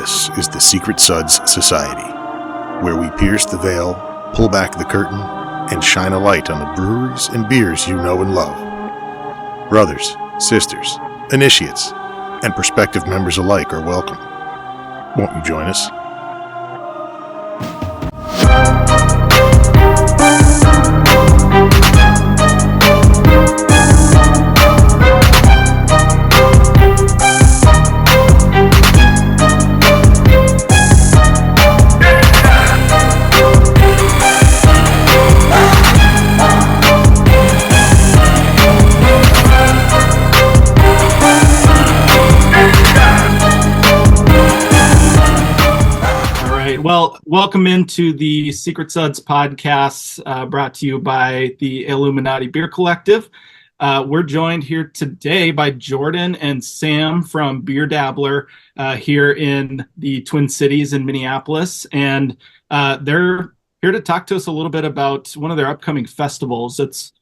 This is the Secret Suds Society, where we pierce the veil, pull back the curtain, and shine a light on the breweries and beers you know and love. Brothers, sisters, initiates, and prospective members alike are welcome. Won't you join us? Well, welcome into the Secret Suds podcast, brought to you by the Illuminati Beer Collective. We're joined here today by Jordan and Sam from Beer Dabbler here in the Twin Cities in Minneapolis. And they're here to talk to us a little bit about one of their upcoming festivals. It's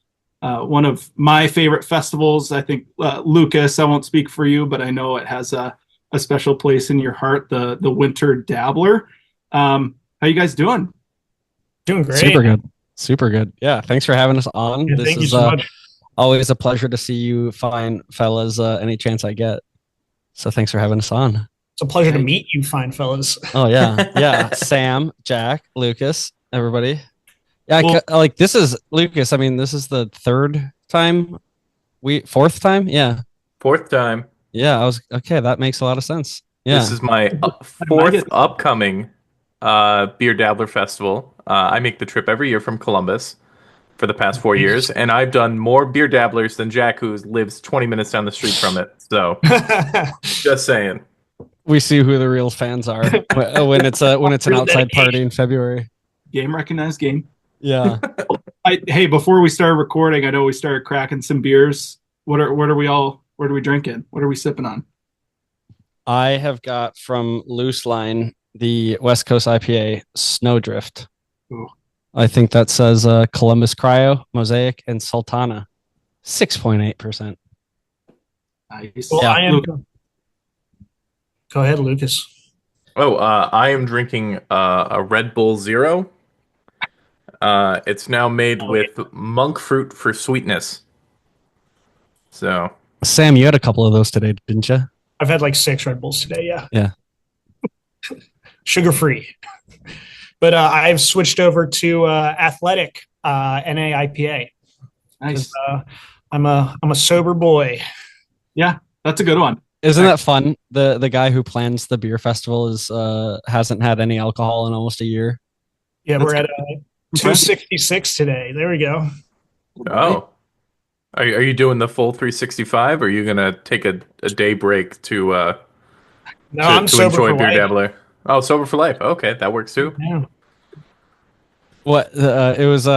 one of my favorite festivals. I think, Lucas, I won't speak for you, but I know it has a special place in your heart, the Winter Dabbler. How you guys doing? Doing great. Super good. Yeah, thanks for having us on. Yeah, thank you so much. Always a pleasure to see you fine fellas any chance I get. So thanks for having us on. It's a pleasure to meet you fine fellas. Oh yeah. Sam, Jack, Lucas, everybody. Yeah, Well, this is Lucas. I mean, this is the fourth time? Yeah. Fourth time. Yeah, okay, that makes a lot of sense. Yeah. This is my fourth upcoming Beer Dabbler Festival. I make the trip every year from Columbus for the past 4 years, and I've done more Beer Dabblers than Jack, who lives 20 minutes down the street from it. So, just saying. We see who the real fans are when it's an outside party in February. Game recognized game. Yeah. Hey, before we started recording, I know we started cracking some beers. What are we drinking? What are we sipping on? I have got from Loose Line the West Coast IPA Snowdrift. Ooh. I think that says Columbus Cryo, Mosaic, and Sultana. 6.8%. Nice. Well, Yeah. Go ahead, Lucas. I am drinking a Red Bull Zero. It's now made with monk fruit for sweetness. So, Sam, you had a couple of those today, didn't you? I've had like 6 Red Bulls today. Yeah. Yeah. Sugar free. But I've switched over to Athletic NA IPA. Nice. I'm a sober boy. Yeah, that's a good one. Isn't that fun? The guy who plans the beer festival hasn't had any alcohol in almost a year. Yeah, That's we're at 266 today. There we go. oh. Are you doing the full 365, or are you going to take a day break to I'm sober enjoy for Beer life. Dabbler? Oh, sober for life. Okay, that works too. Yeah. What it was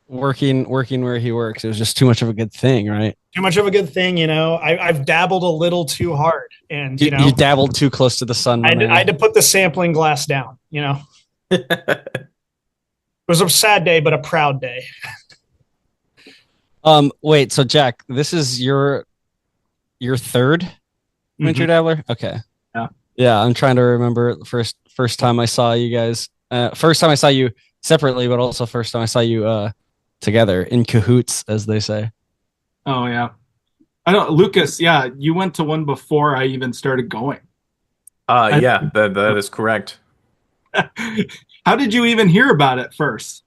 working where he works. It was just too much of a good thing, right? Too much of a good thing, I've dabbled a little too hard, and You dabbled too close to the sun. I had to put the sampling glass down. It was a sad day, but a proud day. Wait, so Jack, this is your third Winter Dabbler? Okay. Yeah, I'm trying to remember first time I saw you guys. First time I saw you separately, but also first time I saw you together in cahoots, as they say. Oh yeah. I don't, Lucas. Yeah, you went to one before I even started going. Yeah, that is correct. How did you even hear about it first?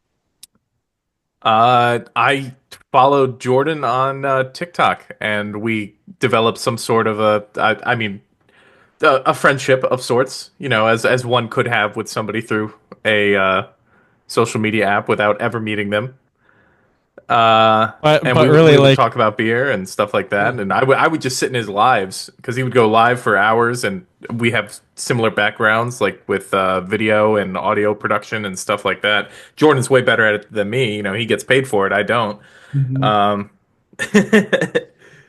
I followed Jordan on TikTok, and we developed some sort of a friendship of sorts, as one could have with somebody through a social media app without ever meeting them. But We really, would like, talk about beer and stuff like that. And I would just sit in his lives, because he would go live for hours, and we have similar backgrounds, like with video and audio production and stuff like that. Jordan's way better at it than me. He gets paid for it. I don't. Mm-hmm.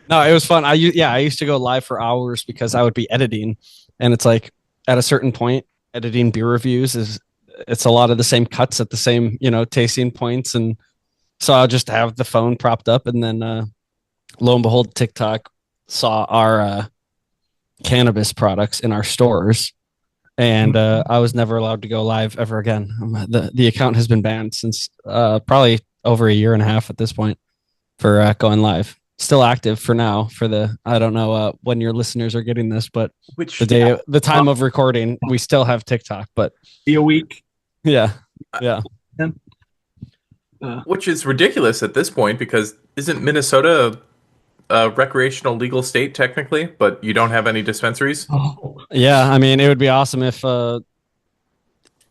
No, it was fun. I used to go live for hours because I would be editing, and it's like at a certain point, editing beer reviews it's a lot of the same cuts at the same tasting points, and so I'll just have the phone propped up, and then lo and behold, TikTok saw our cannabis products in our stores, and I was never allowed to go live ever again. The account has been banned since probably over a year and a half at this point for going live. Still active for now. For the I don't know when your listeners are getting this, but the time of recording, we still have TikTok. But be a week. Yeah. Which is ridiculous at this point, because isn't Minnesota a recreational legal state technically, but you don't have any dispensaries? Yeah, I mean, it would be awesome if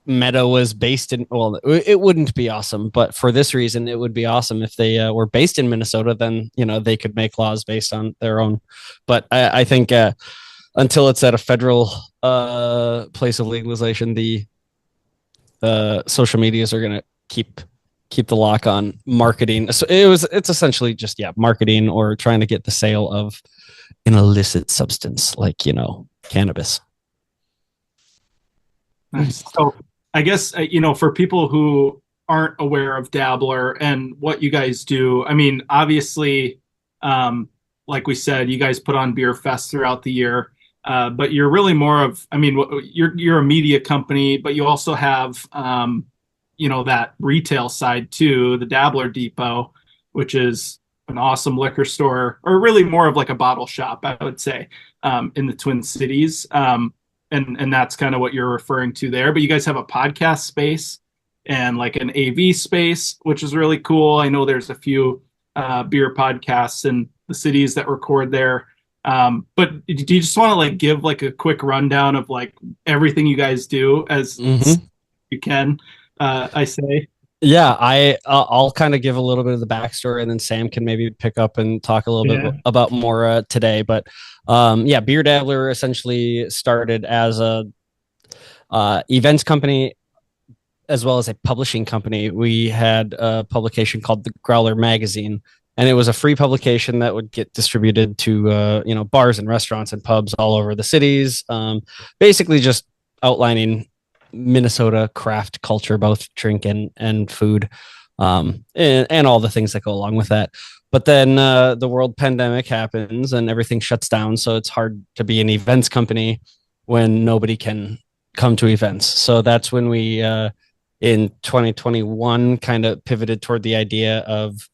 Meta was based in, well, it wouldn't be awesome, but for this reason, it would be awesome if they were based in Minnesota. Then, they could make laws based on their own. But I think until it's at a federal place of legalization, the social medias are going to keep the lock on marketing. So it's essentially just, marketing or trying to get the sale of an illicit substance like, cannabis. Nice. So I guess, for people who aren't aware of Dabbler and what you guys do, I mean, obviously, like we said, you guys put on beer fests throughout the year, but you're really more of, I mean, you're a media company, but you also have, that retail side too, the Dabbler Depot, which is an awesome liquor store, or really more of like a bottle shop, I would say, in the Twin Cities. And that's kind of what you're referring to there. But you guys have a podcast space and like an AV space, which is really cool. I know there's a few beer podcasts in the cities that record there. But do you just want to like give like a quick rundown of like everything you guys do as you can? I say. Yeah, I'll kind of give a little bit of the backstory, and then Sam can maybe pick up and talk a little bit about more today. But Beer Dabbler essentially started as a events company as well as a publishing company. We had a publication called the Growler Magazine, and it was a free publication that would get distributed to bars and restaurants and pubs all over the cities, basically just outlining Minnesota craft culture, both drink and food, and all the things that go along with that. But then the world pandemic happens and everything shuts down. So it's hard to be an events company when nobody can come to events. So that's when we, in 2021, kind of pivoted toward the idea of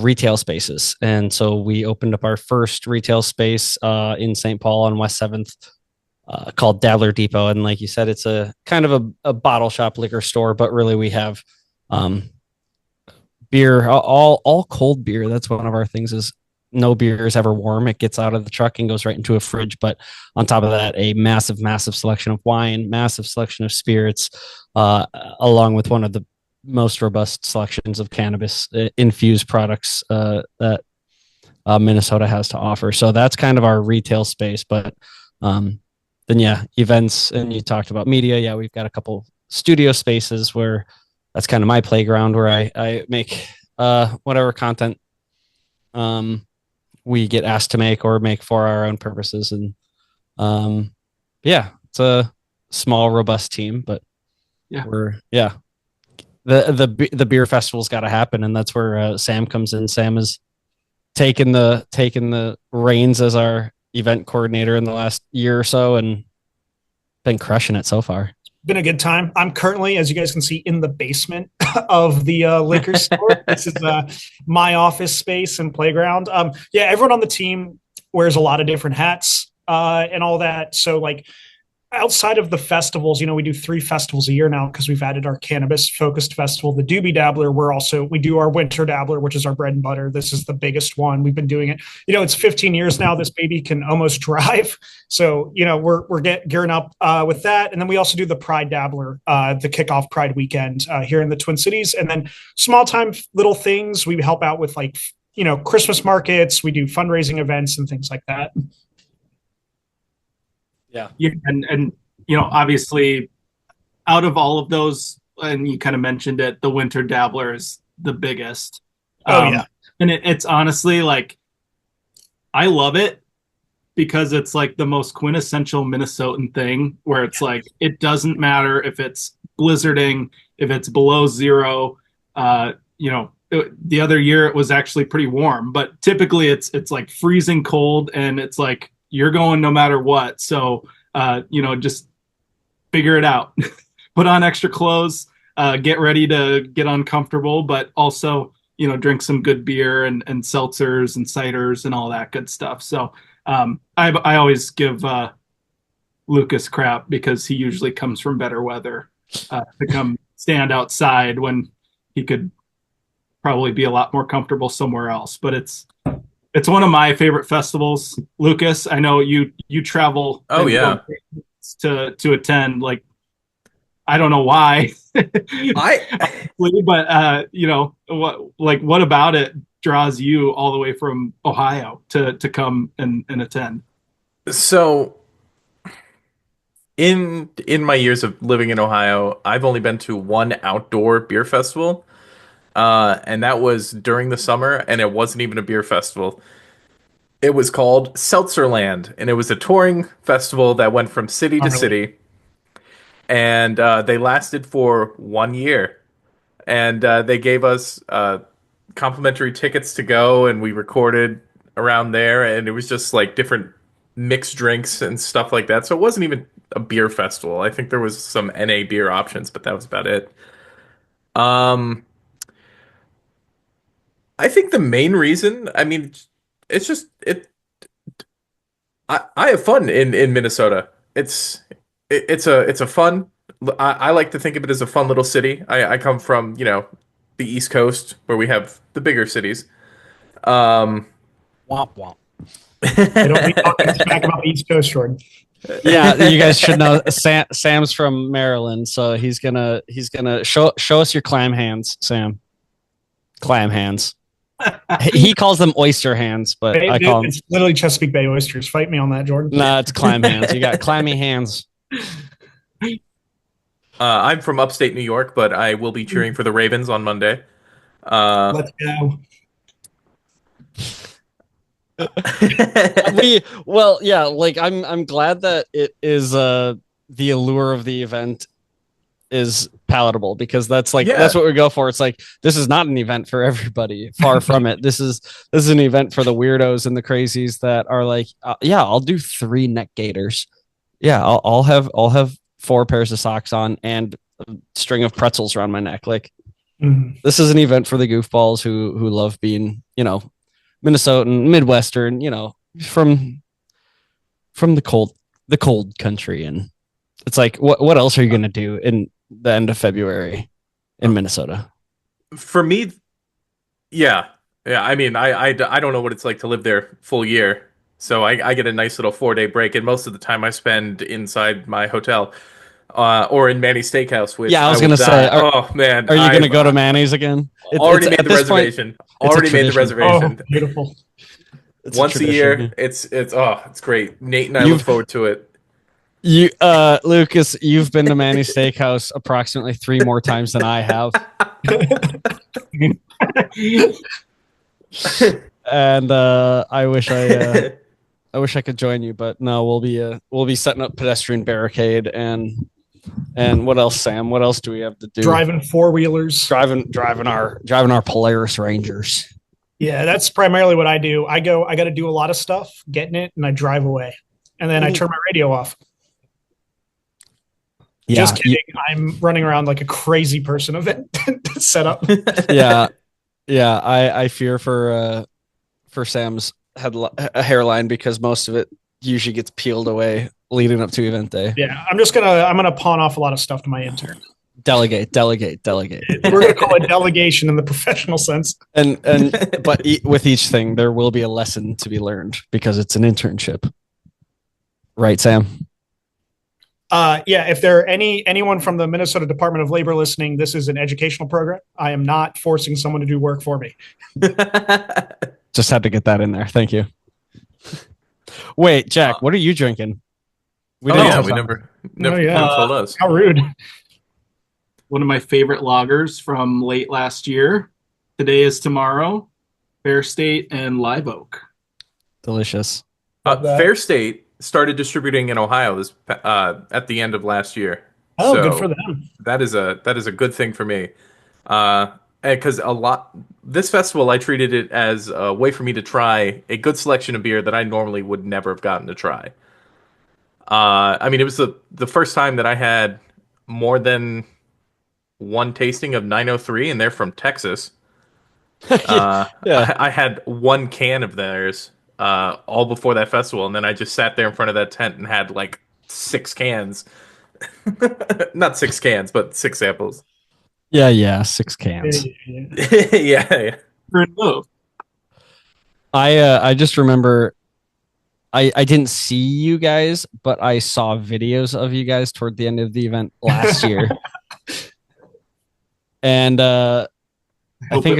retail spaces. And so we opened up our first retail space in St. Paul on West 7th, called Dabbler Depot. And like you said, it's a kind of a bottle shop liquor store, but really we have beer, all cold beer. That's one of our things, is no beer is ever warm. It gets out of the truck and goes right into a fridge. But on top of that, a massive selection of wine, massive selection of spirits, along with one of the most robust selections of cannabis infused products that Minnesota has to offer. So that's kind of our retail space. But then events, and you talked about media. Yeah, we've got a couple studio spaces where that's kind of my playground, where I make whatever content we get asked to make or make for our own purposes. And it's a small, robust team, but the beer festival's got to happen, and that's where Sam comes in. Sam has taken the reins as our event coordinator in the last year or so, and been crushing it so far. Been a good time. I'm currently, as you guys can see, in the basement of the liquor store. This is my office space and playground. Everyone on the team wears a lot of different hats and all that. So like outside of the festivals, we do 3 festivals a year now because we've added our cannabis focused festival, the Doobie Dabbler. We do our Winter Dabbler, which is our bread and butter. This is the biggest one. We've been doing it. It's 15 years now. This baby can almost drive. So, we're gearing up with that. And then we also do the Pride Dabbler, the kickoff Pride weekend here in the Twin Cities. And then small time little things. We help out with like, Christmas markets. We do fundraising events and things like that. Yeah. And obviously out of all of those, and you kind of mentioned it, the Winter Dabbler is the biggest. And it's honestly like, I love it because it's like the most quintessential Minnesotan thing, where it's like, it doesn't matter if it's blizzarding, if it's below zero. The other year it was actually pretty warm, but typically it's like freezing cold, and it's like, you're going no matter what. So, just figure it out. Put on extra clothes, get ready to get uncomfortable, but also, drink some good beer and seltzers and ciders and all that good stuff. So I always give Lucas crap because he usually comes from better weather to come stand outside when he could probably be a lot more comfortable somewhere else. But it's one of my favorite festivals. Lucas, I know you travel. Oh yeah. To attend. Like, I don't know why. But what about it draws you all the way from Ohio to come and attend? So in my years of living in Ohio, I've only been to one outdoor beer festival. And that was during the summer, and it wasn't even a beer festival. It was called Seltzerland, and it was a touring festival that went from city to city. And they lasted for 1 year. And they gave us complimentary tickets to go, and we recorded around there, and it was just like different mixed drinks and stuff like that. So it wasn't even a beer festival. I think there was some NA beer options, but that was about it. I think the main reason, I mean, it's just I have fun in Minnesota. It's a fun. I like to think of it as a fun little city. I come from the East Coast where we have the bigger cities. Womp womp. I don't be talking smack about the East Coast, Jordan. Yeah, you guys should know Sam's from Maryland, so he's gonna show us your clam hands, Sam. Clam hands. He calls them oyster hands, but I call them. It's literally Chesapeake Bay oysters. Fight me on that, Jordan. Nah, it's clam hands. You got clammy hands. I'm from upstate New York, but I will be cheering for the Ravens on Monday. Let's go. I'm glad that it is the allure of the event is palatable, because that's what we go for. It's like, this is not an event for everybody. Far from it. This is an event for the weirdos and the crazies that are like, I'll do 3 neck gaiters. Yeah, I'll have 4 pairs of socks on and a string of pretzels around my neck. Like, This is an event for the goofballs who love being, Minnesotan, Midwestern, from the cold country. And it's like, what else are you going to do in the end of February in Minnesota? For me, yeah. I mean, I don't know what it's like to live there full year. So I get a nice little 4-day break, and most of the time I spend inside my hotel or in Manny's Steakhouse. Which I was going to say, oh man, are you going to go to Manny's again? Already made the reservation. Oh, beautiful. Once a year, it's great. Nate and I look forward to it. You, Lucas, you've been to Manny's Steakhouse approximately 3 more times than I have. And I wish I could join you, but no, we'll be setting up pedestrian barricade and what else, Sam? What else do we have to do? Driving 4-wheelers. Driving our Polaris Rangers. Yeah, that's primarily what I do. I got to do a lot of stuff, get in it, and I drive away. And then I turn my radio off. Yeah, just kidding. I'm running around like a crazy person event set up. Yeah. I fear for Sam's hairline, because most of it usually gets peeled away leading up to event day. Yeah, I'm gonna pawn off a lot of stuff to my intern. Delegate. We're gonna call it delegation in the professional sense. But with each thing, there will be a lesson to be learned, because it's an internship, right, Sam? If there are anyone from the Minnesota Department of Labor listening, this is an educational program. I am not forcing someone to do work for me. Just had to get that in there. Thank you. Wait, Jack, what are you drinking? We never told us. How rude. One of my favorite lagers from late last year. Today is Tomorrow, Fair State, and Live Oak. Delicious. Fair State started distributing in Ohio at the end of last year. Oh, so good for them. That is a good thing for me. Because this festival, I treated it as a way for me to try a good selection of beer that I normally would never have gotten to try. I mean, it was the first time that I had more than one tasting of 903, and they're from Texas. Yeah. I had one can of theirs all before that festival, and then I just sat there in front of that tent and had like 6 cans. Not 6 cans, but 6 samples. Yeah. 6 cans. Yeah. Move. I just remember I didn't see you guys, but I saw videos of you guys toward the end of the event last year. And I think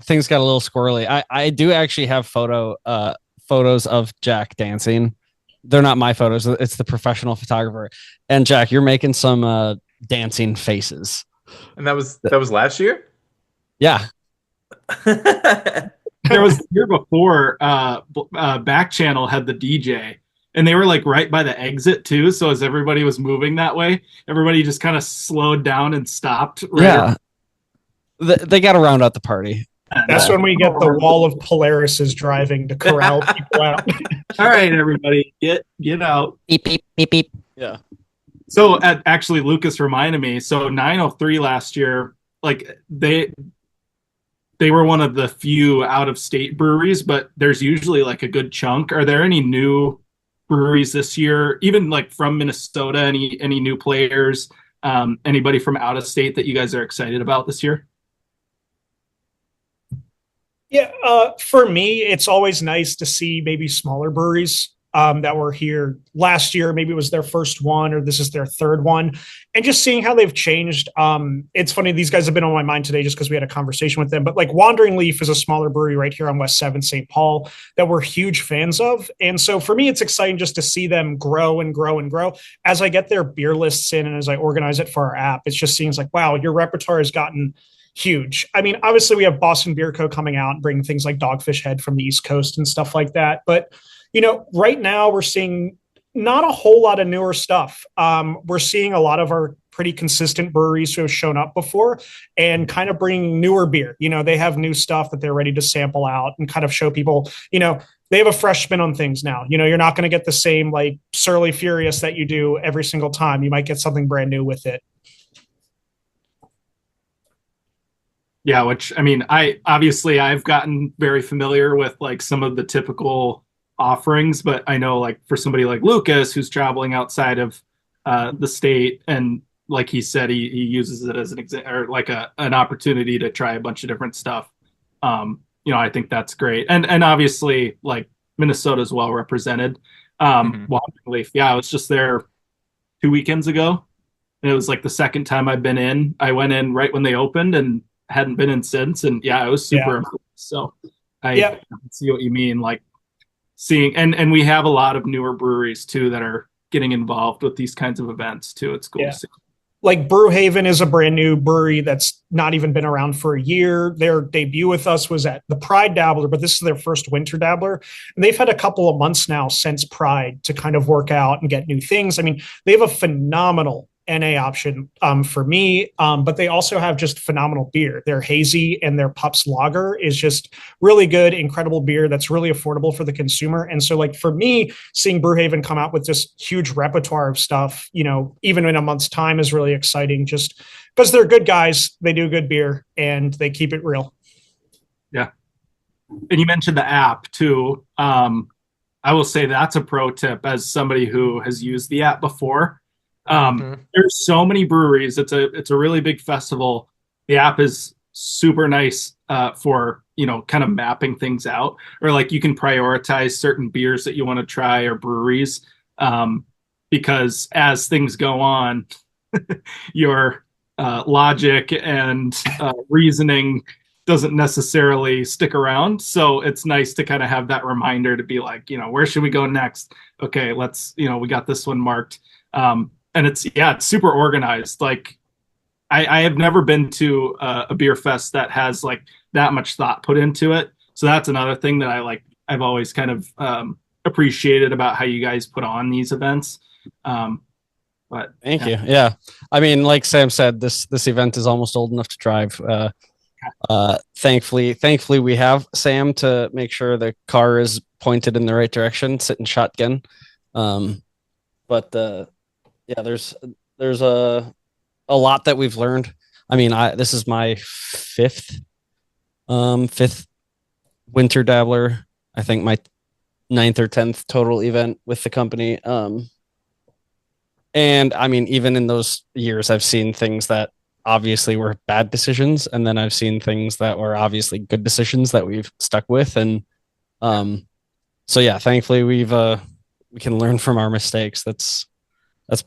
things got a little squirrely. I do actually have photos of Jack dancing. They're not my photos. It's the professional photographer. And Jack, you're making some dancing faces. And that was last year? Yeah. There was the year before, Back Channel had the DJ, and they were like right by the exit too. So as everybody was moving that way, everybody just kind of slowed down and stopped. Yeah. They got to round out the party. That's when we get the wall of Polarises driving to corral people out. All right, everybody, get out. Beep, beep, beep, beep. Yeah. So actually, Lucas reminded me. So 903 last year, like they were one of the few out-of-state breweries, but there's usually like a good chunk. Are there any new breweries this year, even like from Minnesota? Any new players? Anybody from out of state that you guys are excited about this year? Yeah, for me, it's always nice to see maybe smaller breweries that were here last year. Maybe it was their first one, or this is their third one, and just seeing how they've changed. It's funny, these guys have been on my mind today just because we had a conversation with them. But like Wandering Leaf is a smaller brewery right here on West 7th, St. Paul, that we're huge fans of. And so for me, it's exciting just to see them grow and grow and grow. As I get their beer lists in and as I organize it for our app, it just seems like, wow, your repertoire has gotten huge. I mean, obviously we have Boston Beer Co. coming out and bringing things like Dogfish Head from the East Coast and stuff like that. But, you know, right now we're seeing not a whole lot of newer stuff. We're seeing a lot of our pretty consistent breweries who have shown up before and kind of bring newer beer. You know, they have new stuff that they're ready to sample out and kind of show people, you know, they have a fresh spin on things now. You know, you're not going to get the same like Surly Furious that you do every single time. You might get something brand new with it. Yeah, which I mean, I've gotten very familiar with like some of the typical offerings, but I know like for somebody like Lucas who's traveling outside of the state, and like he said, he uses it as an or like an opportunity to try a bunch of different stuff. You know, I think that's great, and obviously like Minnesota is well represented. Wandering Leaf, yeah, I was just there 2 weekends ago, and it was like the second time I've been in. I went in right when they opened and hadn't been in since, and yeah, it was super impressive. So I see what you mean, like seeing, and we have a lot of newer breweries too that are getting involved with these kinds of events too. It's cool to see. Like Brewhaven is a brand new brewery that's not even been around for a year. Their debut with us was at the Pride Dabbler, but this is their first Winter Dabbler. And they've had a couple of months now since Pride to kind of work out and get new things. I mean, they have a phenomenal NA option for me, but they also have just phenomenal beer. Their hazy and their Pups Lager is just really good, incredible beer that's really affordable for the consumer. And so like for me, seeing Brewhaven come out with this huge repertoire of stuff, you know, even in a month's time is really exciting, just because they're good guys, they do good beer, and they keep it real. Yeah. And you mentioned the app too. I will say that's a pro tip as somebody who has used the app before. There's so many breweries. It's a really big festival. The app is super nice for, you know, kind of mapping things out, or like you can prioritize certain beers that you want to try or breweries, because as things go on, your logic and reasoning doesn't necessarily stick around. So it's nice to kind of have that reminder to be like, you know, where should we go next? Okay, let's, you know, we got this one marked. And it's super organized. Like I have never been to a beer fest that has like that much thought put into it. So that's another thing that I've always kind of appreciated about how you guys put on these events. But thank you. Yeah. I mean, like Sam said, this event is almost old enough to drive. Thankfully we have Sam to make sure the car is pointed in the right direction, sitting shotgun. But yeah, there's a lot that we've learned. I mean, this is my fifth Winter Dabbler. I think my ninth or 10th total event with the company. And I mean, even in those years, I've seen things that obviously were bad decisions, and then I've seen things that were obviously good decisions that we've stuck with. And so yeah, thankfully we can learn from our mistakes. That's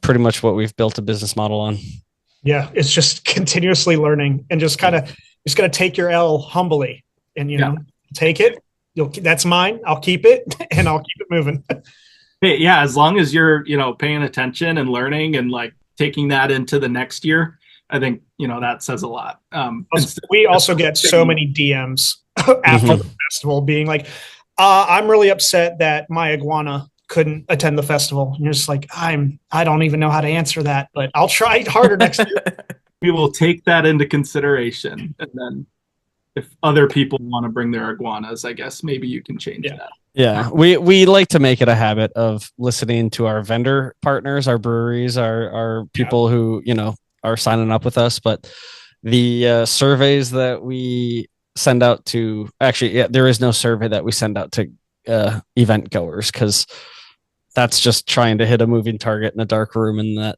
pretty much what we've built a business model on. Yeah, it's just continuously learning and just kind of just got to take your L humbly and take it. That's mine. I'll keep it and I'll keep it moving. Hey, yeah, as long as you're, paying attention and learning and like taking that into the next year, I think, that says a lot. We also get so many DMs after the festival being like, I'm really upset that my iguana couldn't attend the festival. And you're just like, I don't even know how to answer that, but I'll try harder next year. We will take that into consideration. And then if other people want to bring their iguanas, I guess maybe you can change that. Yeah, we like to make it a habit of listening to our vendor partners, our breweries, our people who, are signing up with us. But the surveys that we send out to, there is no survey that we send out to event goers, because that's just trying to hit a moving target in a dark room, and that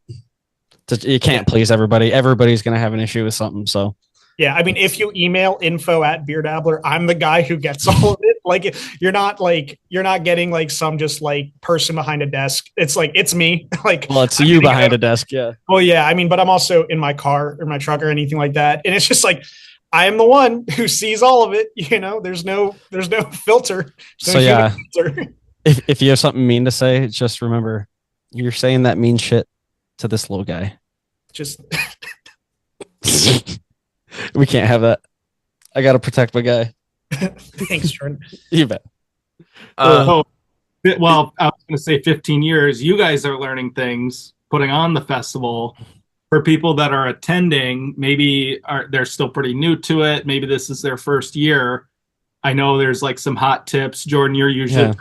you can't please everybody. Everybody's going to have an issue with something. So yeah, I mean, if you email info@Beer Dabbler, I'm the guy who gets all of it. Like, you're not getting like some just like person behind a desk. It's like, it's me. Like, well, it's you behind a desk. Yeah. Well, yeah. I mean, but I'm also in my car or my truck or anything like that. And it's just like, I am the one who sees all of it. There's no filter. So yeah, filter. If you have something mean to say, just remember you're saying that mean shit to this little guy. Just we can't have that. I got to protect my guy. Thanks, Jordan. You bet. Well, I was going to say 15 years. You guys are learning things, putting on the festival. For people that are attending, maybe they're still pretty new to it. Maybe this is their first year. I know there's like some hot tips. Jordan, you're usually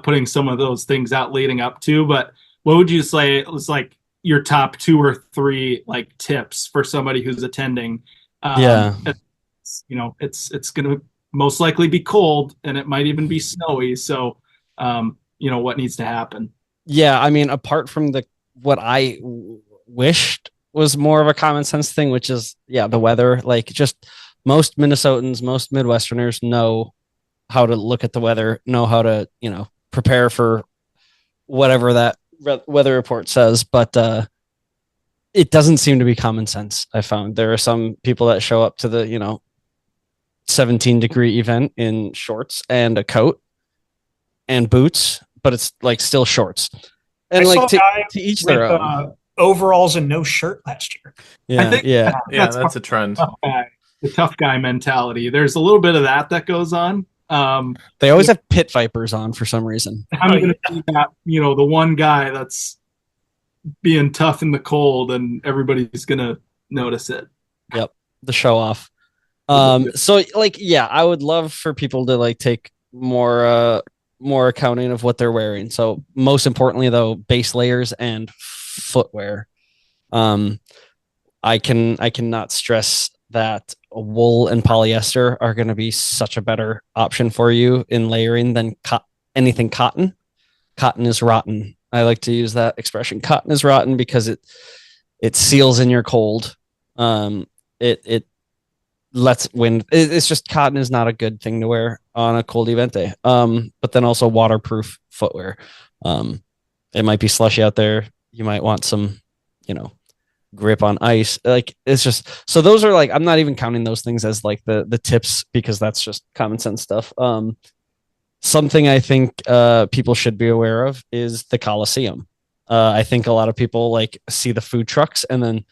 putting some of those things out leading up to. But what would you say was like your top 2 or 3 like tips for somebody who's attending? It's going to most likely be cold, and it might even be snowy. So, what needs to happen? Yeah, I mean, apart from what I wished was more of a common sense thing, which is the weather. Like, just most Minnesotans, most Midwesterners know how to look at the weather, know how to prepare for whatever that weather report says, but it doesn't seem to be common sense. I found there are some people that show up to the 17-degree event in shorts and a coat and boots, but it's like still shorts. And I like to each their own. Overalls and no shirt last year. Yeah, that's a trend. The tough guy mentality. There's a little bit of that goes on. They always have pit vipers on for some reason. I'm going to see that, the one guy that's being tough in the cold, and everybody's going to notice it. Yep, the show off. So like, I would love for people to like take more accounting of what they're wearing. So most importantly, though, base layers and footwear. I cannot stress that wool and polyester are going to be such a better option for you in layering than anything cotton. Cotton is rotten. I like to use that expression. Cotton is rotten because it seals in your cold. It lets wind. It's just, cotton is not a good thing to wear on a cold event day. But then also waterproof footwear. It might be slushy out there. You might want some, grip on ice. Like, it's just, so those are like, I'm not even counting those things as like the tips, because that's just common sense stuff. Something I think people should be aware of is the Coliseum. I think a lot of people like see the food trucks and then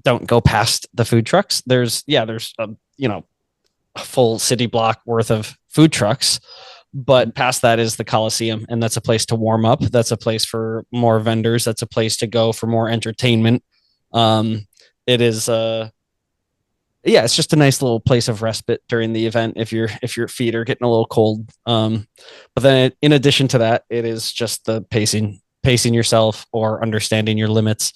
don't go past the food trucks. There's a full city block worth of food trucks, but past that is the Coliseum, and that's a place to warm up. That's a place for more vendors. That's a place to go for more entertainment. It is it's just a nice little place of respite during the event if your feet are getting a little cold. But then in addition to that, it is just the pacing pacing yourself or understanding your limits.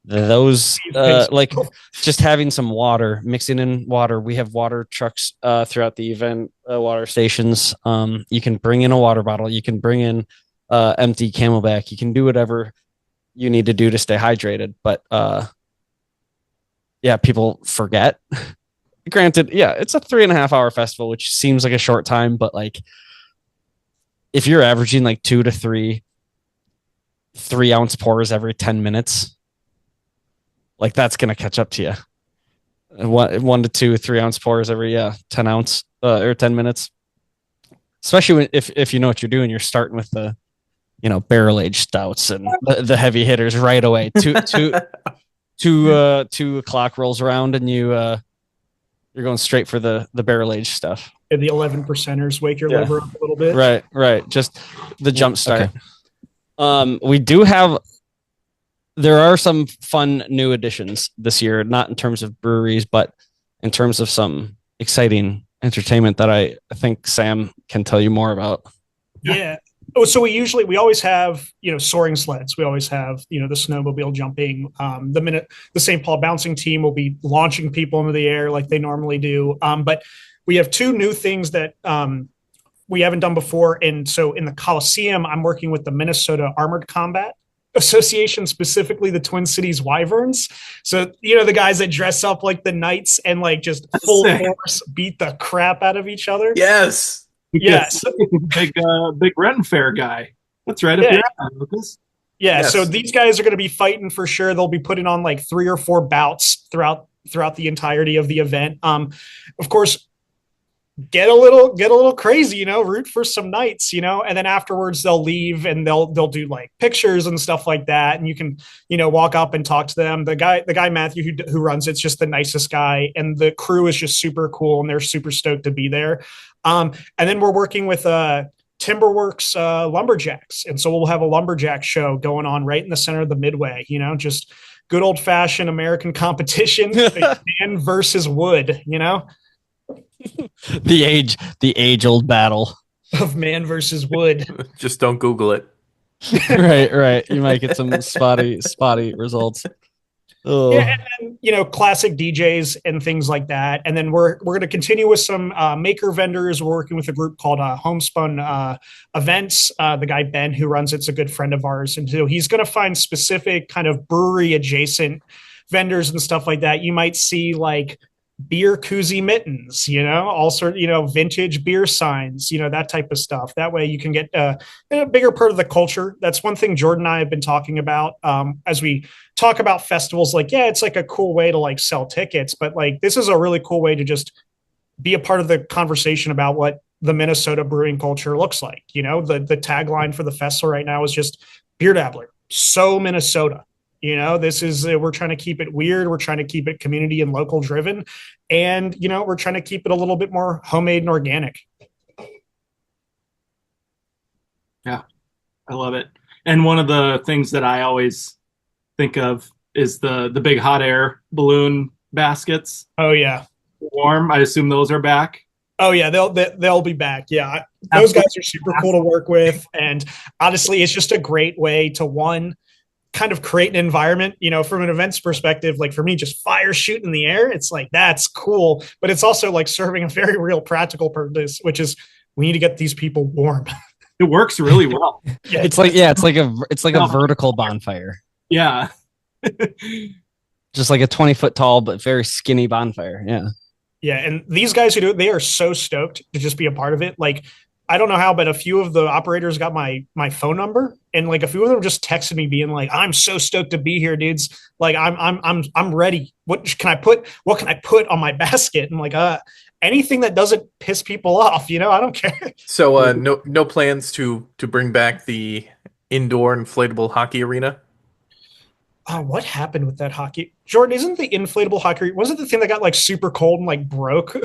Those like just having some water, mixing in water. We have water trucks throughout the event, water stations. You can bring in a water bottle. You can bring in empty Camelback. You can do whatever you need to do to stay hydrated. But yeah, people forget. Granted, yeah, it's a 3.5 hour festival, which seems like a short time, but like if you're averaging like 2 to 3 3-ounce pours every 10 minutes, like that's gonna catch up to you. 1 to 2 3-ounce pours every 10 ounce or 10 minutes. Especially if you know what you're doing, you're starting with the barrel aged stouts and the heavy hitters right away. 2 o'clock rolls around and you're going straight for the barrel aged stuff. And the 11 percenters wake your liver up a little bit. Right. Just the jump start. Okay. We do have. There are some fun new additions this year, not in terms of breweries, but in terms of some exciting entertainment that I think Sam can tell you more about. Yeah. Oh, so we always have, soaring sleds. We always have, the snowmobile jumping. The St. Paul bouncing team will be launching people into the air like they normally do. But we have 2 new things that we haven't done before. And so in the Coliseum, I'm working with the Minnesota Armored Combat Association, specifically the Twin Cities Wyverns. So, the guys that dress up like the knights and like just full force beat the crap out of each other. Yes. Yes. Big Ren Fair guy. That's right. Yeah. Lucas. Yeah. Yes. So these guys are going to be fighting for sure. They'll be putting on like 3 or 4 bouts throughout the entirety of the event. Of course, get a little crazy, root for some knights, and then afterwards they'll leave and they'll do like pictures and stuff like that. And you can, walk up and talk to them. The guy Matthew who runs it's just the nicest guy, and the crew is just super cool and they're super stoked to be there. And then we're working with Timberworks Lumberjacks, and so we'll have a lumberjack show going on right in the center of the Midway. Just good old fashioned American competition, man versus wood. The age old battle of man versus wood. Just don't Google it. Right. You might get some spotty results. Oh. Yeah, and then, classic DJs and things like that. And then we're going to continue with some maker vendors. We're working with a group called Homespun Events. The guy, Ben, who runs it's a good friend of ours. And so he's going to find specific kind of brewery adjacent vendors and stuff like that. You might see like beer koozie mittens, all sort of, vintage beer signs, that type of stuff. That way you can get a bigger part of the culture. That's one thing Jordan and I have been talking about as we talk about festivals. Like, yeah, it's like a cool way to like sell tickets, but like this is a really cool way to just be a part of the conversation about what the Minnesota brewing culture looks like. The tagline for the festival right now is just Beer Dabbler. So Minnesota. This is, we're trying to keep it weird. We're trying to keep it community and local driven. And, we're trying to keep it a little bit more homemade and organic. Yeah, I love it. And one of the things that I always think of is the big hot air balloon baskets. Oh, yeah. Warm. I assume those are back. Oh, yeah, they'll be back. Yeah, those guys are super cool to work with. And honestly, it's just a great way to, kind of create an environment, from an events perspective. Like for me, just fire shooting in the air, it's like, that's cool. But it's also like serving a very real practical purpose, which is we need to get these people warm. It works really well. Yeah, it's like a vertical bonfire. Yeah. Just like a 20-foot tall but very skinny bonfire. Yeah. Yeah, and these guys who do it, they are so stoked to just be a part of it. Like, I don't know how, but a few of the operators got my phone number, and like a few of them just texted me being like, "I'm so stoked to be here, dudes! Like, I'm ready. What can I put on my basket?" And like, anything that doesn't piss people off, I don't care. So, no plans to bring back the indoor inflatable hockey arena? What happened with that hockey? Jordan, isn't the inflatable hockey, wasn't the thing that got like super cold and like broke?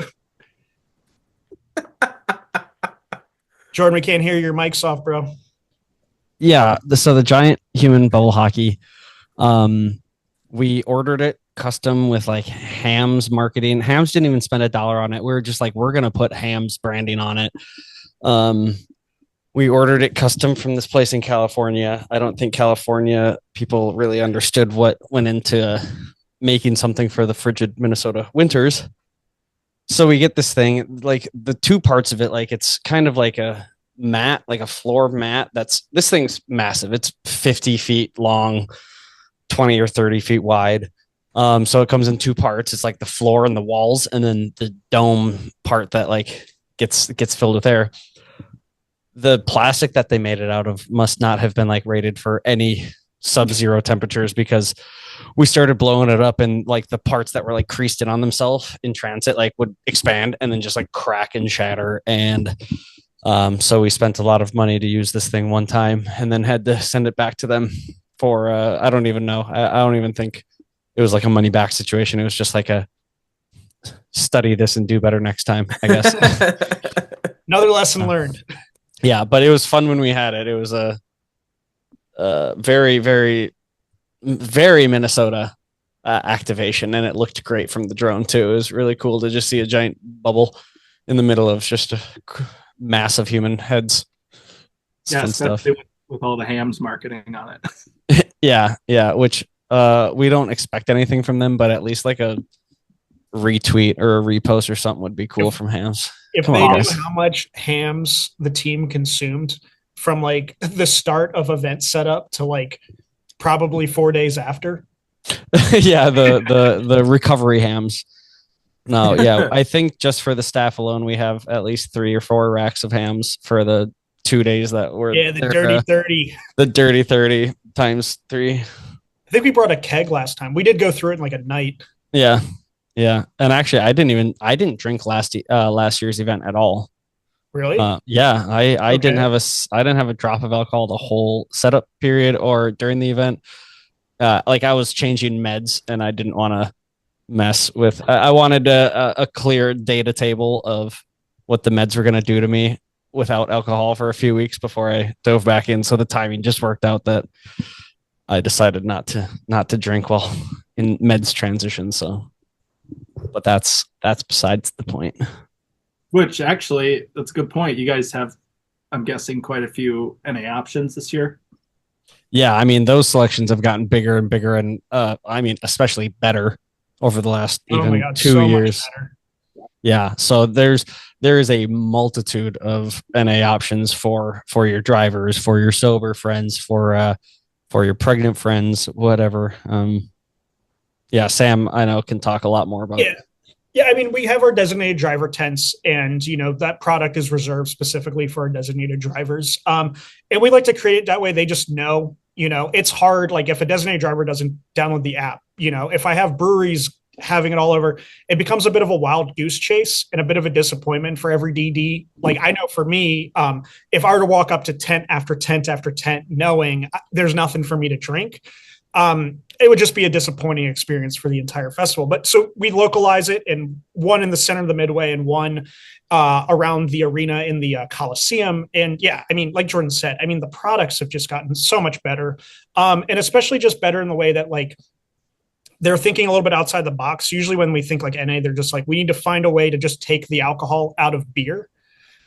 Jordan, we can't hear your mic's off, bro. Yeah. So the giant human bubble hockey, we ordered it custom with like Hams marketing. Hams didn't even spend $1 on it. We were just like, we're going to put Hams branding on it. We ordered it custom from this place in California. I don't think California people really understood what went into making something for the frigid Minnesota winters. So we get this thing, like the two parts of it, like it's kind of like a mat, like a floor mat. This thing's massive. It's 50 feet long, 20 or 30 feet wide. So it comes in two parts. It's like the floor and the walls, and then the dome part that like gets filled with air. The plastic that they made it out of must not have been like rated for any sub-zero temperatures, because we started blowing it up, and like the parts that were like creased in on themselves in transit like would expand and then just like crack and shatter. And so we spent a lot of money to use this thing one time, and then had to send it back to them for I don't even know. I don't even think it was like a money back situation. It was just like a study this and do better next time, I guess. Another lesson learned. Yeah, but it was fun when we had it. It was a very, very, very Minnesota activation, and it looked great from the drone too. It was really cool to just see a giant bubble in the middle of just a massive human heads. It's fun stuff. With all the hams marketing on it. yeah, which we don't expect anything from them, but at least like a retweet or a repost or something would be cool from hams. If they knew how much hams the team consumed from like the start of event setup to like probably 4 days after. Yeah, the recovery hams. No, yeah, I think just for the staff alone, we have at least 3 or 4 racks of hams for the 2 days that were the dirty 30. The dirty 30 times 3. I think we brought a keg last time. We did go through it in like a night. Yeah. And actually, I didn't drink last year's event at all. Really? Yeah, I didn't have a drop of alcohol the whole setup period or during the event. Like I was changing meds, and I didn't want to mess with. I wanted a clear data table of what the meds were going to do to me without alcohol for a few weeks before I dove back in. So the timing just worked out that I decided not to drink while in meds transition. So, but that's besides the point. Which actually, that's a good point. You guys have, I'm guessing, quite a few NA options this year. Yeah, I mean, those selections have gotten bigger and bigger, and I mean, especially better over the last 2 years. Yeah, so there is a multitude of NA options for your drivers, for your sober friends, for your pregnant friends, whatever. Yeah, Sam, I know, can talk a lot more about it. Yeah, I mean, we have our designated driver tents, and that product is reserved specifically for our designated drivers. And we like to create it that way. They just know, it's hard. Like if a designated driver doesn't download the app, if I have breweries having it all over, it becomes a bit of a wild goose chase and a bit of a disappointment for every DD. Like I know for me, if I were to walk up to tent after tent after tent, knowing there's nothing for me to drink, it would just be a disappointing experience for the entire festival. But so we localize it, and one in the center of the Midway and one around the arena in the Coliseum. And yeah, I mean, like Jordan said, I mean, the products have just gotten so much better, and especially just better in the way that like they're thinking a little bit outside the box. Usually when we think like NA, they're just like, we need to find a way to just take the alcohol out of beer.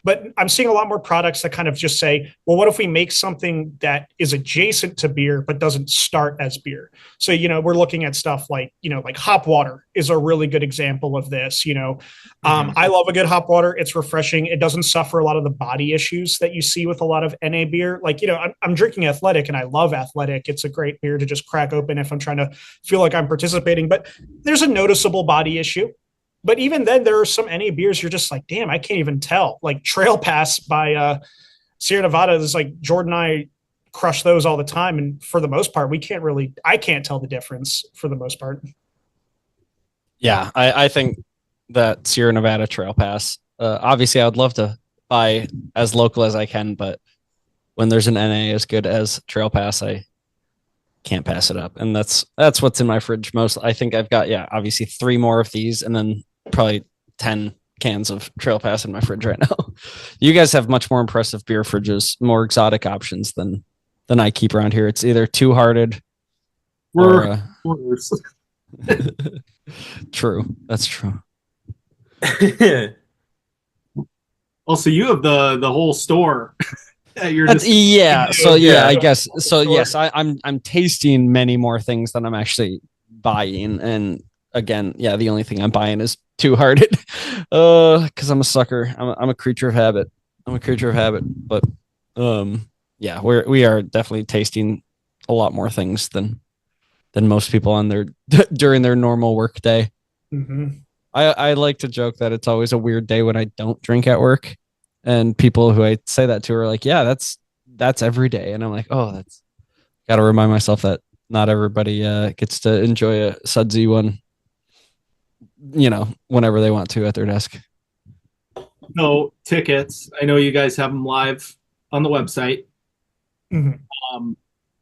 But I'm seeing a lot more products that kind of just say, well, what if we make something that is adjacent to beer, but doesn't start as beer? So, we're looking at stuff like, like hop water is a really good example of this. I love a good hop water. It's refreshing. It doesn't suffer a lot of the body issues that you see with a lot of NA beer. Like, I'm drinking Athletic, and I love Athletic. It's a great beer to just crack open if I'm trying to feel like I'm participating, but there's a noticeable body issue. But even then, there are some NA beers you're just like, damn, I can't even tell. Like Trail Pass by Sierra Nevada is like, Jordan and I crush those all the time. And for the most part, I can't tell the difference for the most part. Yeah, I think that Sierra Nevada Trail Pass, obviously I would love to buy as local as I can, but when there's an NA as good as Trail Pass, I can't pass it up. And that's what's in my fridge most. I think I've got, obviously 3 more of these, and then probably 10 cans of Trail Pass in my fridge right now. You guys have much more impressive beer fridges, more exotic options than I keep around here. It's either Two Hearted or True. That's true. Also, you have the whole store. You're That's, just yeah. So Yeah. I guess so. Sure. Yes, I'm tasting many more things than I'm actually buying. And again, yeah, the only thing I'm buying is Two Hearted, because I'm a sucker. I'm a creature of habit. But yeah, we are definitely tasting a lot more things than most people on their during their normal work day. Mhm. I like to joke that it's always a weird day when I don't drink at work, and people who I say that to are like, "Yeah, that's every day," and I'm like, "Oh, that's got to remind myself that not everybody gets to enjoy a sudsy one, whenever they want to at their desk." no tickets. I know you guys have them live on the website. Mhm.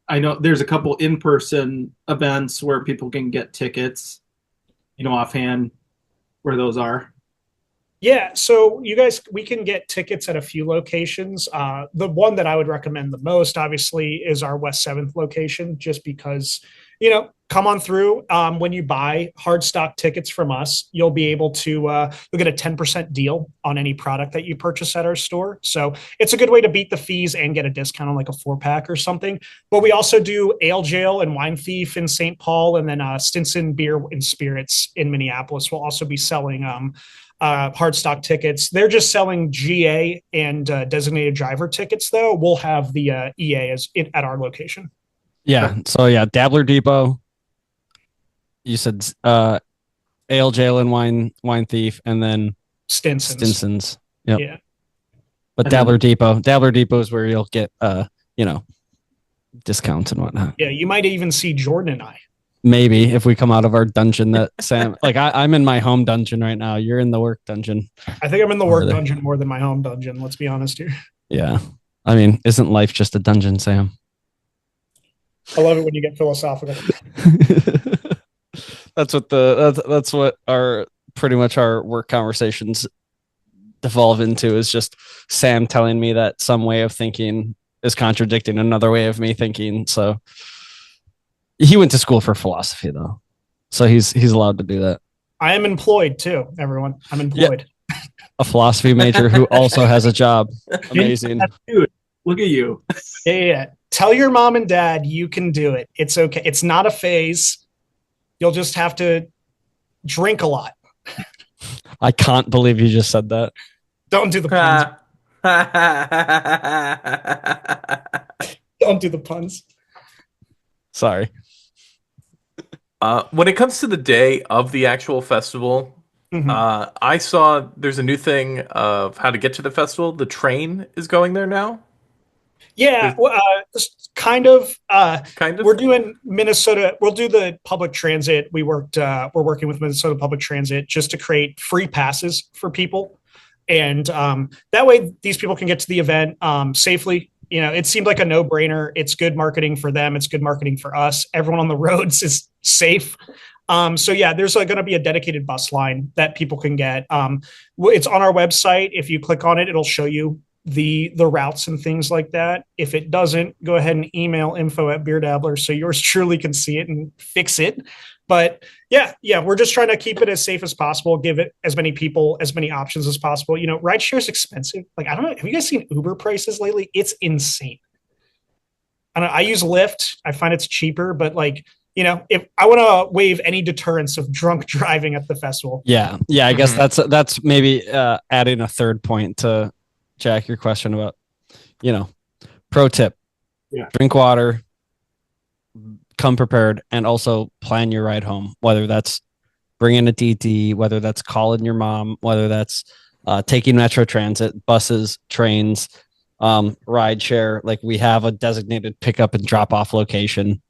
I know there's a couple in-person events where people can get tickets. Offhand where those are. Yeah, so you guys, we can get tickets at a few locations. The one that I would recommend the most, obviously, is our West 7th location, just because, come on through. When you buy hard stock tickets from us, you'll be able to you'll get a 10% deal on any product that you purchase at our store. So it's a good way to beat the fees and get a discount on like a 4-pack or something. But we also do Ale Jail and Wine Thief in St. Paul, and then Stinson Beer and Spirits in Minneapolis will also be selling hard stock tickets. They're just selling GA and designated driver tickets, though. We'll have the EA at our location. Yeah. So yeah, Dabbler Depot. You said Ale Jail and Wine Thief, and then Stinson's. Yep. Yeah. But Dabbler Depot is where you'll get discounts and whatnot. Yeah, you might even see Jordan and I. Maybe if we come out of our dungeon that Sam, like I'm in my home dungeon right now. You're in the work dungeon. I think I'm in the work dungeon more than my home dungeon. Let's be honest here. Yeah. I mean, isn't life just a dungeon, Sam? I love it when you get philosophical. That's what our pretty much our work conversations devolve into, is just Sam telling me that some way of thinking is contradicting another way of me thinking. So he went to school for philosophy, though, so he's allowed to do that. I am employed too, everyone. I'm employed. Yep. A philosophy major who also has a job. Amazing. Dude, look at you. Yeah. Tell your mom and dad you can do it. It's okay. It's not a phase. You'll just have to drink a lot. I can't believe you just said that. Don't do the puns. Don't do the puns. Sorry. When it comes to the day of the actual festival, I saw there's a new thing of how to get to the festival. The train is going there now. Yeah, kind of. Kind of. We're doing Minnesota. We'll do the public transit. We're working with Minnesota Public Transit just to create free passes for people, and that way these people can get to the event safely. It seemed like a no-brainer. It's good marketing for them. It's good marketing for us. Everyone on the roads is safe. So yeah, there's going to be a dedicated bus line that people can get. It's on our website. If you click on it, it'll show you the routes and things like that. If it doesn't, go ahead and email info@Beer Dabbler so yours truly can see it and fix it. But yeah, we're just trying to keep it as safe as possible, give it as many people as many options as possible. Rideshare is expensive. Like, I don't know, have you guys seen Uber prices lately? It's insane. I use Lyft. I find it's cheaper, but if I want to waive any deterrence of drunk driving at the festival. Yeah. I guess that's maybe adding a third point to Jack, your question about, pro tip, drink water, come prepared, and also plan your ride home, whether that's bringing a DT, whether that's calling your mom, whether that's taking Metro Transit, buses, trains, ride share. Like, we have a designated pickup and drop off location.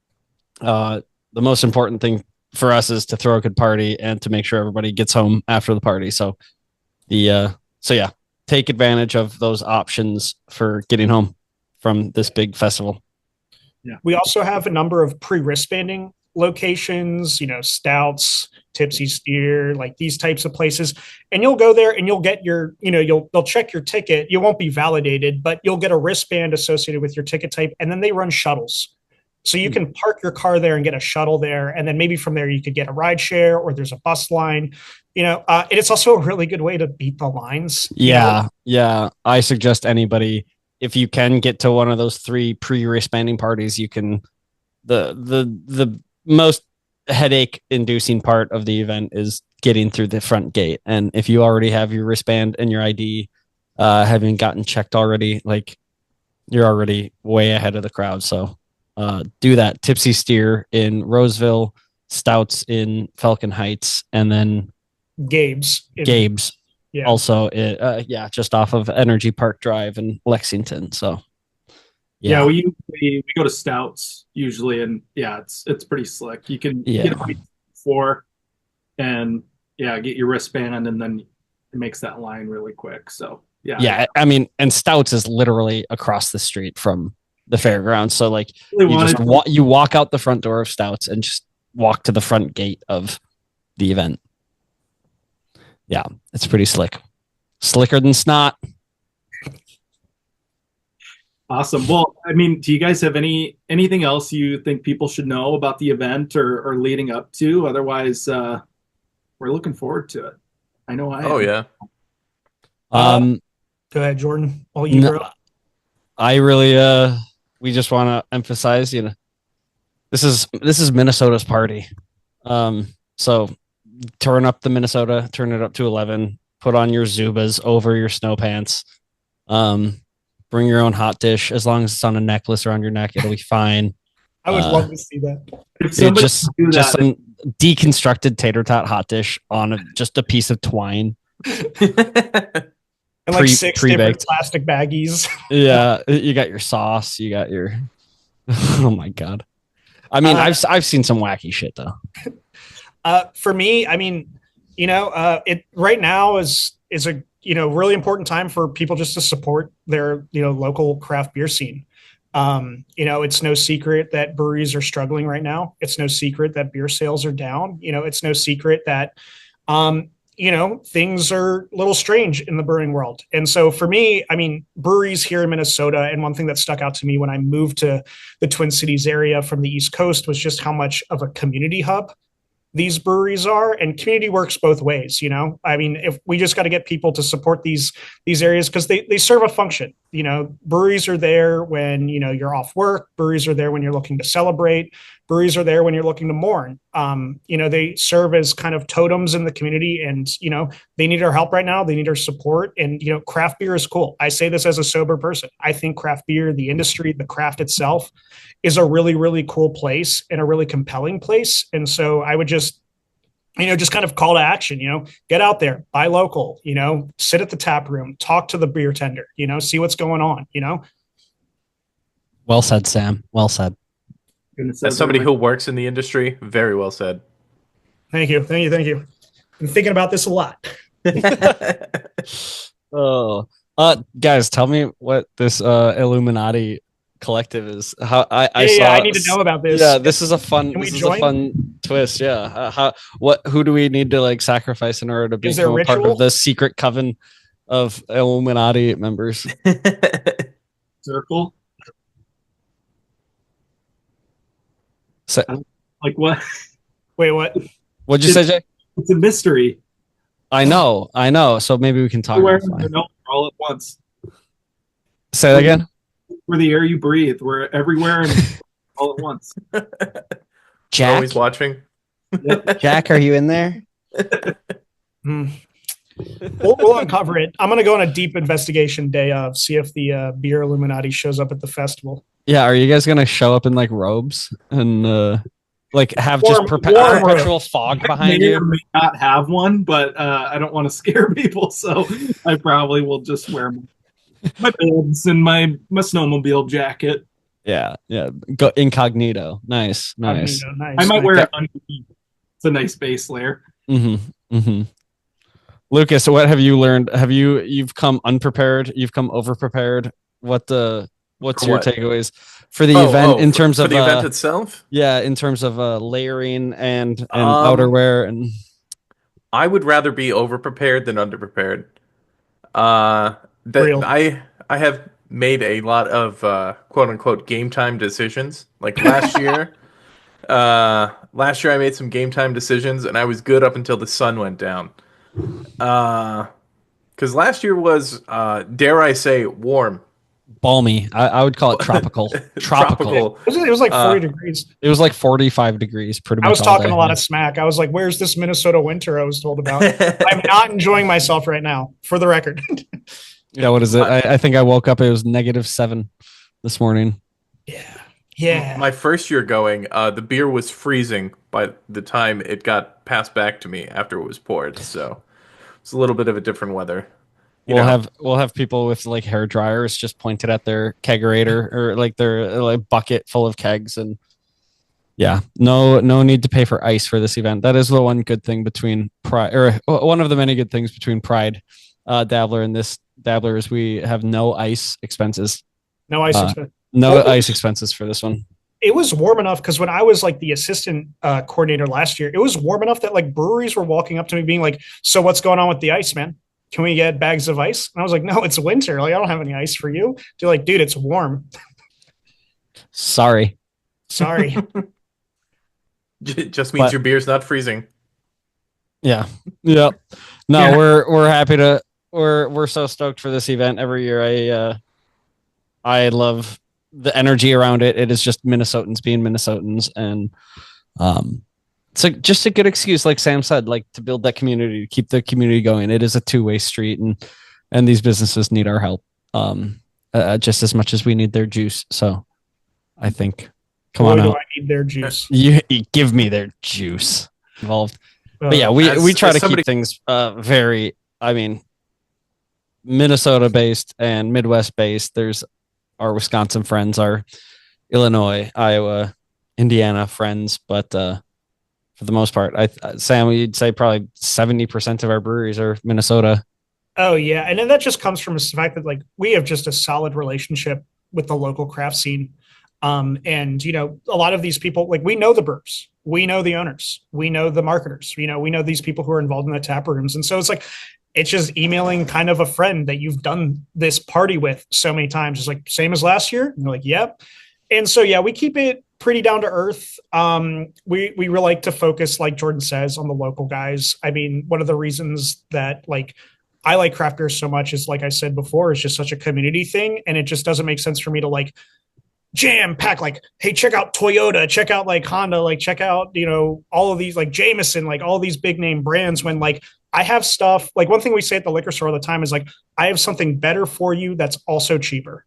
The most important thing for us is to throw a good party and to make sure everybody gets home after the party. So yeah, take advantage of those options for getting home from this big festival. Yeah. We also have a number of pre-wristbanding locations, Stouts, Tipsy Steer, like these types of places. And you'll go there and you'll get your, they'll check your ticket. You won't be validated, but you'll get a wristband associated with your ticket type. And then they run shuttles. So you can park your car there and get a shuttle there. And then maybe from there you could get a ride share, or there's a bus line, and it's also a really good way to beat the lines. Yeah. I suggest anybody if you can get to one of those 3 pre-race banding parties, you can. The most headache inducing part of the event is getting through the front gate, and if you already have your wristband and your ID, having gotten checked already, like you're already way ahead of the crowd. So do that. Tipsy Steer in Roseville, Stouts in Falcon Heights, and then Gabe's. Yeah. Also, just off of Energy Park Drive in Lexington. So, yeah, we go to Stouts usually, and it's pretty slick. You can get a before, and get your wristband, and then it makes that line really quick. So I mean, and Stouts is literally across the street from the fairgrounds. So like you walk out the front door of Stouts and just walk to the front gate of the event. Yeah, it's pretty slick. Slicker than snot. Awesome. Well, I mean, do you guys have anything else you think people should know about the event or leading up to? Otherwise, we're looking forward to it. I know I am. Oh, yeah. Go ahead, Jordan. I really we just want to emphasize, this is Minnesota's party. So turn up the Minnesota, turn it up to 11, put on your Zubas over your snow pants. Bring your own hot dish. As long as it's on a necklace around your neck, it'll be fine. I would love to see that. Just some deconstructed tater tot hot dish on just a piece of twine. And like 6 different plastic baggies. Yeah, you got your sauce. You got your. Oh my god! I mean, I've seen some wacky shit though. For me, I mean, it right now is a really important time for people just to support their local craft beer scene. It's no secret that breweries are struggling right now. It's no secret that beer sales are down. It's no secret that things are a little strange in the brewing world. And so for me, I mean, breweries here in Minnesota, and one thing that stuck out to me when I moved to the Twin Cities area from the East Coast was just how much of a community hub these breweries are, and community works both ways. I mean, if we just got to get people to support these areas because they serve a function. Breweries are there when you're off work. Breweries are there when you're looking to celebrate. Breweries are there when you're looking to mourn. They serve as kind of totems in the community, and they need our help right now. They need our support, and craft beer is cool. I say this as a sober person. I think craft beer, the industry, the craft itself, is a really, really cool place and a really compelling place. And so I would just kind of call to action, get out there, buy local, sit at the tap room, talk to the beer tender, see what's going on, Well said, Sam. Well said. As somebody who works in the industry, very well said. Thank you. I'm thinking about this a lot. Guys, tell me what this Illuminati collective is. How I need to know about this. Yeah, this is a fun twist. Yeah. Who do we need to sacrifice in order to become a part of the secret coven of Illuminati members? Circle. So, what? Wait, what? What'd you say, Jay? It's a mystery. I know. So maybe we can talk all at once. Say that again. We're the air you breathe. We're everywhere and all at once. Jack, always watching. Yep. Jack, are you in there? We'll uncover it. I'm going to go on a deep investigation day of see if the beer Illuminati shows up at the festival. Yeah, are you guys going to show up in robes and have just perpetual fog behind you? I may not have one, but I don't want to scare people, so I probably will just wear my bibs and my snowmobile jacket. Yeah. Go incognito. Nice. Incognito, I might wear it underneath. It's a nice base layer. Mm-hmm. Lucas, what have you learned? You've come unprepared? You've come overprepared? What's your takeaways for the event in terms of the event itself? Yeah, in terms of layering and outerwear, and I would rather be overprepared than underprepared. I have made a lot of quote unquote game time decisions. Like last year, last year I made some game time decisions, and I was good up until the sun went down. Because last year was, dare I say, warm. balmy. I would call it tropical. Tropical. It was like 40 degrees. It was like 45 degrees pretty much. I was talking a lot of smack. I was like, where's this Minnesota winter I was told about? I'm not enjoying myself right now, for the record. Yeah, what is it? I think I woke up, it was -7 this morning. Yeah. My first year going, the beer was freezing by the time it got passed back to me after it was poured. So it's a little bit of a different weather. We'll have people with like hair dryers just pointed at their kegerator or like their like bucket full of kegs, and yeah, no need to pay for ice for this event. That is the one good thing between Pride, or one of the many good things between Pride Dabbler and this Dabbler, is we have no ice expenses. No ice expenses. No ice expenses for this one. It was warm enough because when I was like the assistant coordinator last year, it was warm enough that like breweries were walking up to me being like, "So what's going on with the ice, man? Can we get bags of ice?" And I was like, "No, it's winter. Like I don't have any ice for you." They're like, "Dude, it's warm." Sorry. Just means your beer's not freezing. Yeah. No, yeah. We're happy to. We're so stoked for this event every year. I love the energy around it. It is just Minnesotans being Minnesotans, and it's just a good excuse, like Sam said, like to build that community, to keep the community going. It is a two-way street, and these businesses need our help just as much as we need their juice. So I think, come on out. I need their juice. You give me their juice involved. But yeah, we try to keep things very, I mean, Minnesota based and Midwest based. There's our Wisconsin friends, our Illinois, Iowa, Indiana friends, but for the most part, Sam, you'd say probably 70% of our breweries are Minnesota. Oh yeah, and then that just comes from the fact that like we have just a solid relationship with the local craft scene, and you know a lot of these people, like we know the brewers, we know the owners, we know the marketers, we know these people who are involved in the tap rooms, and so it's like it's just emailing kind of a friend that you've done this party with so many times. It's like same as last year, and you're like, yep, and so yeah, we keep it pretty down to earth. We really like to focus, like Jordan says, on the local guys. I mean, one of the reasons that like I like craft beer so much is, like I said before, it's just such a community thing, and it just doesn't make sense for me to like jam pack like, hey, check out Toyota, check out like Honda, like check out all of these like Jameson, like all these big name brands, when like I have stuff like one thing we say at the liquor store all the time is like I have something better for you that's also cheaper.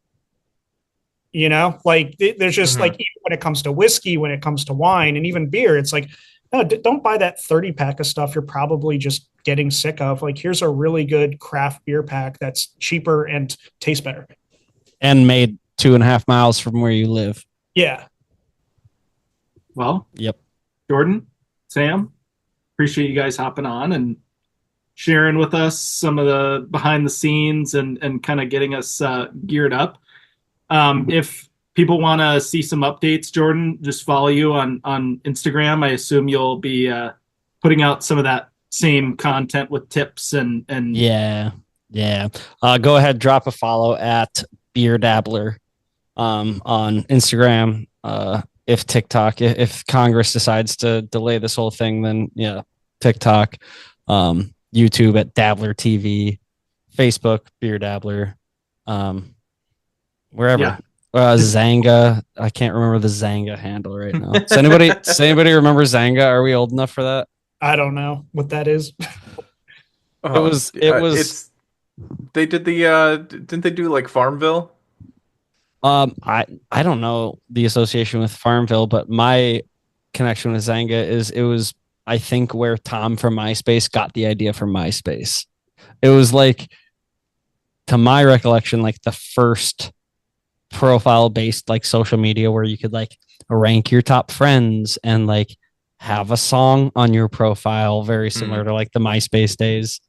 Like there's just like, even when it comes to whiskey, when it comes to wine, and even beer, it's like, no, don't buy that 30 pack of stuff you're probably just getting sick of. Like, here's a really good craft beer pack that's cheaper and tastes better. And made 2.5 miles from where you live. Yeah. Well, yep. Jordan, Sam, appreciate you guys hopping on and sharing with us some of the behind the scenes and kind of getting us geared up. If people want to see some updates, Jordan, just follow you on Instagram. I assume you'll be putting out some of that same content with tips and yeah. Go ahead, drop a follow at Beer Dabbler on Instagram. If TikTok, if Congress decides to delay this whole thing, then yeah, TikTok, YouTube at Dabbler TV, Facebook Beer Dabbler, wherever. Yeah. Zanga. I can't remember the Zanga handle right now. Does anybody remember Zanga? Are we old enough for that? I don't know what that is. It was. They did the. Didn't they do like Farmville? I don't know the association with Farmville, but my connection with Zanga is it was, I think, where Tom from MySpace got the idea for MySpace. It was like, to my recollection, like the first profile based like social media where you could like rank your top friends and like have a song on your profile, very similar to like the MySpace days.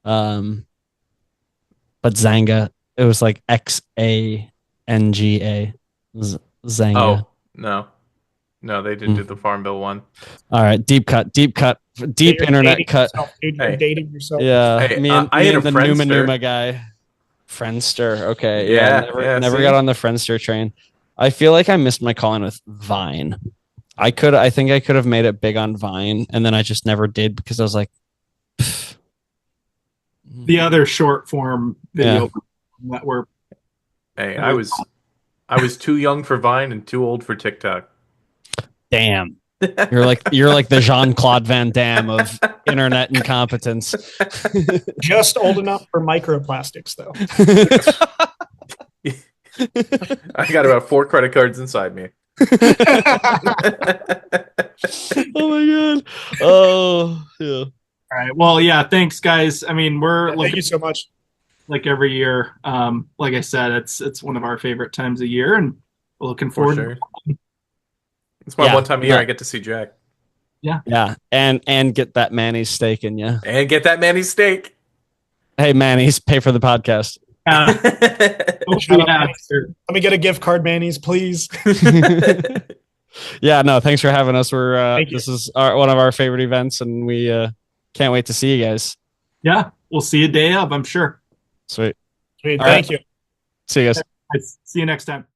But Zanga, it was like XANGA. Zanga. Oh, no, they didn't do the Farmville one. All right, deep internet cut. You're dating yourself. Yeah, hey, me and the Friendster. Numa guy. Friendster. Okay. Yeah. Never got on the Friendster train. I feel like I missed my calling with Vine. I think I could have made it big on Vine, and then I just never did because I was like, pff. The other short form video that were Hey, I was too young for Vine and too old for TikTok. Damn. You're like the Jean-Claude Van Damme of internet incompetence. Just old enough for microplastics, though. I got about 4 credit cards inside me. Oh my god. Oh yeah. All right. Well, yeah. Thanks, guys. I mean, Thank you so much. like every year. Like I said, it's one of our favorite times of year, and we're looking forward. Sure. It's my one time a year I get to see Jack. Yeah. And get that Manny's steak in you. And get that Manny's steak. Hey Manny's, pay for the podcast. Let me get a gift card, Manny's, please. Yeah, no, thanks for having us. This you. is one of our favorite events, and we can't wait to see you guys. Yeah, we'll see you day of, I'm sure. Sweet. Thank right. you. See you guys. See you next time.